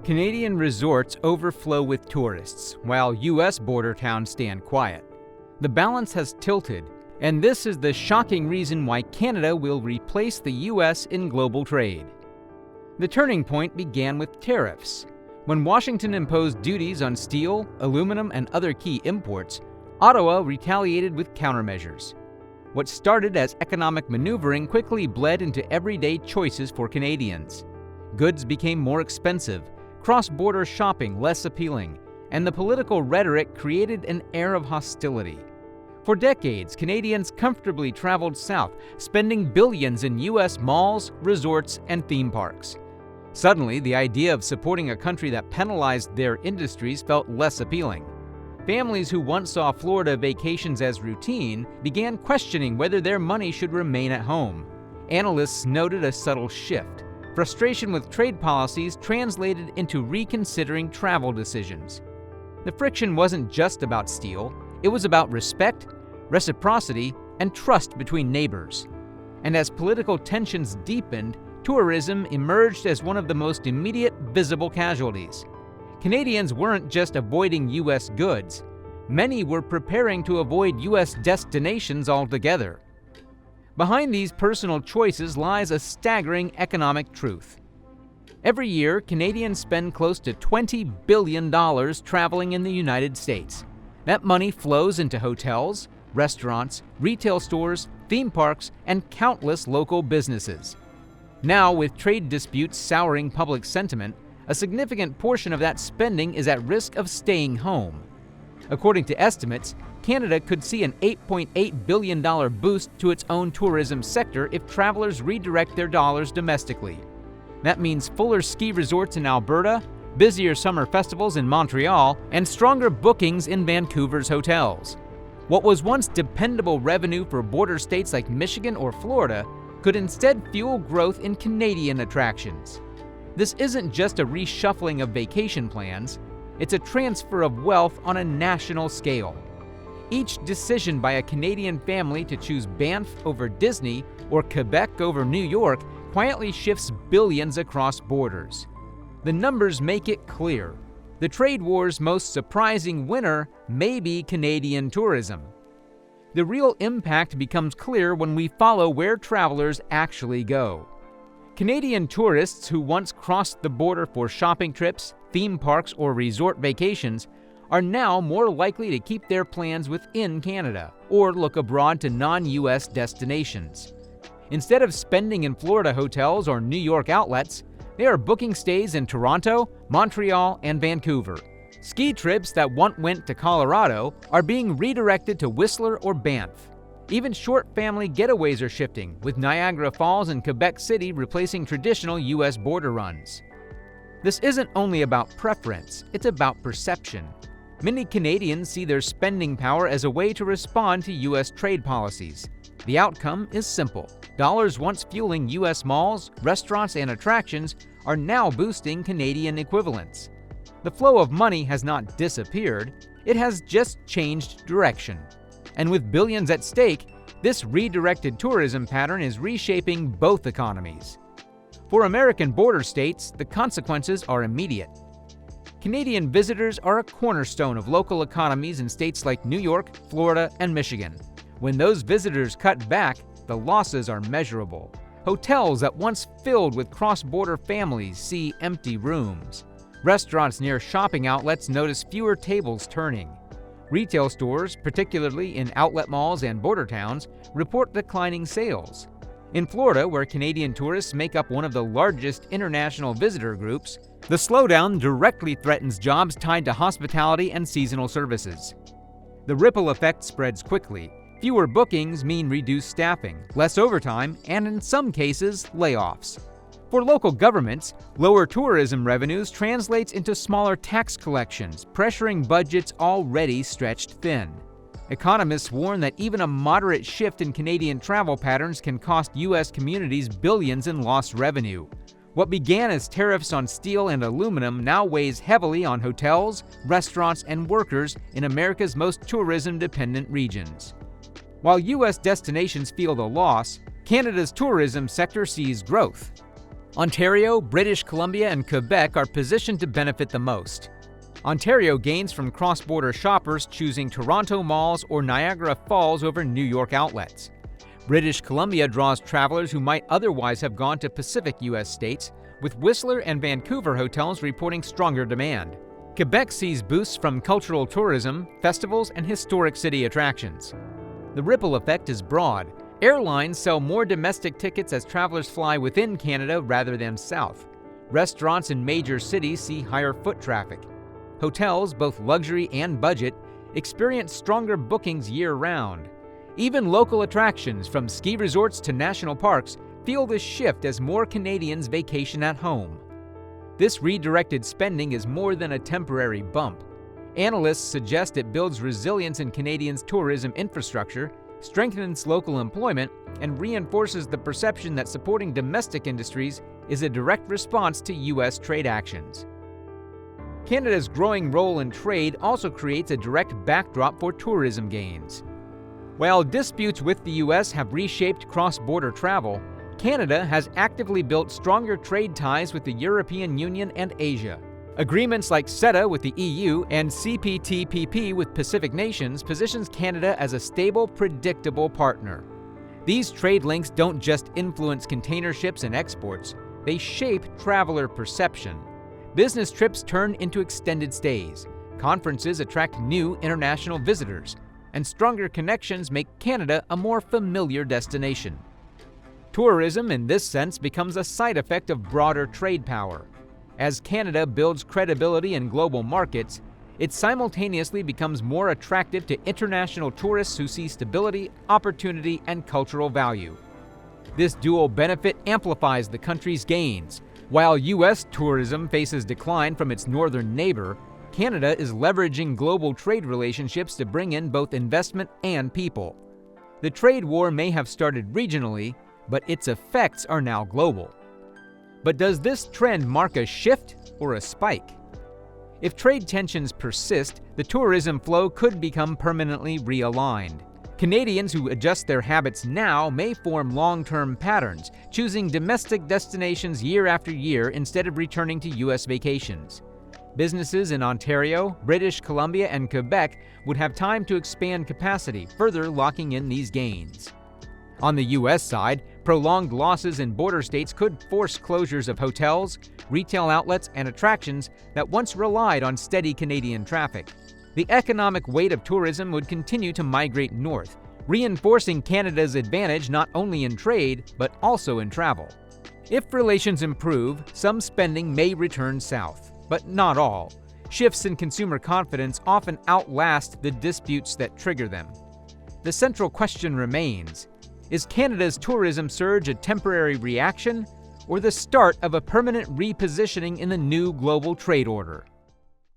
Canadian resorts overflow with tourists, while U.S. border towns stand quiet. The balance has tilted, and this is the shocking reason why Canada will replace the U.S. in global trade. The turning point began with tariffs. When Washington imposed duties on steel, aluminum, and other key imports, Ottawa retaliated with countermeasures. What started as economic maneuvering quickly bled into everyday choices for Canadians. Goods became more expensive, cross-border shopping less appealing, and the political rhetoric created an air of hostility. For decades, Canadians comfortably traveled south, spending billions in U.S. malls, resorts, and theme parks. Suddenly, the idea of supporting a country that penalized their industries felt less appealing. Families who once saw Florida vacations as routine began questioning whether their money should remain at home. Analysts noted a subtle shift. Frustration with trade policies translated into reconsidering travel decisions. The friction wasn't just about steel, it was about respect, reciprocity, and trust between neighbors. And as political tensions deepened, tourism emerged as one of the most immediate visible casualties. Canadians weren't just avoiding U.S. goods, many were preparing to avoid U.S. destinations altogether. Behind these personal choices lies a staggering economic truth. Every year, Canadians spend close to $20 billion traveling in the United States. That money flows into hotels, restaurants, retail stores, theme parks, and countless local businesses. Now, with trade disputes souring public sentiment, a significant portion of that spending is at risk of staying home. According to estimates, Canada could see an $8.8 billion boost to its own tourism sector if travelers redirect their dollars domestically. That means fuller ski resorts in Alberta, busier summer festivals in Montreal, and stronger bookings in Vancouver's hotels. What was once dependable revenue for border states like Michigan or Florida could instead fuel growth in Canadian attractions. This isn't just a reshuffling of vacation plans, it's a transfer of wealth on a national scale. Each decision by a Canadian family to choose Banff over Disney or Quebec over New York quietly shifts billions across borders. The numbers make it clear. The trade war's most surprising winner may be Canadian tourism. The real impact becomes clear when we follow where travelers actually go. Canadian tourists who once crossed the border for shopping trips, theme parks, or resort vacations are now more likely to keep their plans within Canada or look abroad to non-U.S. destinations. Instead of spending in Florida hotels or New York outlets, they are booking stays in Toronto, Montreal, and Vancouver. Ski trips that once went to Colorado are being redirected to Whistler or Banff. Even short family getaways are shifting, with Niagara Falls and Quebec City replacing traditional U.S. border runs. This isn't only about preference, it's about perception. Many Canadians see their spending power as a way to respond to U.S. trade policies. The outcome is simple. Dollars once fueling U.S. malls, restaurants, and attractions are now boosting Canadian equivalents. The flow of money has not disappeared, it has just changed direction. And with billions at stake, this redirected tourism pattern is reshaping both economies. For American border states, the consequences are immediate. Canadian visitors are a cornerstone of local economies in states like New York, Florida, and Michigan. When those visitors cut back, the losses are measurable. Hotels that once filled with cross-border families see empty rooms. Restaurants near shopping outlets notice fewer tables turning. Retail stores, particularly in outlet malls and border towns, report declining sales. In Florida, where Canadian tourists make up one of the largest international visitor groups, the slowdown directly threatens jobs tied to hospitality and seasonal services. The ripple effect spreads quickly. Fewer bookings mean reduced staffing, less overtime, and in some cases, layoffs. For local governments, lower tourism revenues translates into smaller tax collections, pressuring budgets already stretched thin. Economists warn that even a moderate shift in Canadian travel patterns can cost U.S. communities billions in lost revenue. What began as tariffs on steel and aluminum now weighs heavily on hotels, restaurants, and workers in America's most tourism-dependent regions. While U.S. destinations feel the loss, Canada's tourism sector sees growth. Ontario, British Columbia, and Quebec are positioned to benefit the most. Ontario gains from cross-border shoppers choosing Toronto malls or Niagara Falls over New York outlets. British Columbia draws travelers who might otherwise have gone to Pacific U.S. states, with Whistler and Vancouver hotels reporting stronger demand. Quebec sees boosts from cultural tourism, festivals, and historic city attractions. The ripple effect is broad. Airlines sell more domestic tickets as travelers fly within Canada rather than south. Restaurants in major cities see higher foot traffic. Hotels, both luxury and budget, experience stronger bookings year-round. Even local attractions, from ski resorts to national parks, feel this shift as more Canadians vacation at home. This redirected spending is more than a temporary bump. Analysts suggest it builds resilience in Canadians' tourism infrastructure, strengthens local employment, and reinforces the perception that supporting domestic industries is a direct response to U.S. trade actions. Canada's growing role in trade also creates a direct backdrop for tourism gains. While disputes with the U.S. have reshaped cross-border travel, Canada has actively built stronger trade ties with the European Union and Asia. Agreements like CETA with the EU and CPTPP with Pacific nations positions Canada as a stable, predictable partner. These trade links don't just influence container ships and exports, they shape traveler perception. Business trips turn into extended stays, conferences attract new international visitors, and stronger connections make Canada a more familiar destination. Tourism, in this sense, becomes a side effect of broader trade power. As Canada builds credibility in global markets, it simultaneously becomes more attractive to international tourists who see stability, opportunity, and cultural value. This dual benefit amplifies the country's gains. While U.S. tourism faces decline from its northern neighbor, Canada is leveraging global trade relationships to bring in both investment and people. The trade war may have started regionally, but its effects are now global. But does this trend mark a shift or a spike? If trade tensions persist, the tourism flow could become permanently realigned. Canadians who adjust their habits now may form long-term patterns, choosing domestic destinations year after year instead of returning to U.S. vacations. Businesses in Ontario, British Columbia, and Quebec would have time to expand capacity, further locking in these gains. On the U.S. side, prolonged losses in border states could force closures of hotels, retail outlets, and attractions that once relied on steady Canadian traffic. The economic weight of tourism would continue to migrate north, reinforcing Canada's advantage not only in trade, but also in travel. If relations improve, some spending may return south, but not all. Shifts in consumer confidence often outlast the disputes that trigger them. The central question remains: is Canada's tourism surge a temporary reaction, or the start of a permanent repositioning in the new global trade order?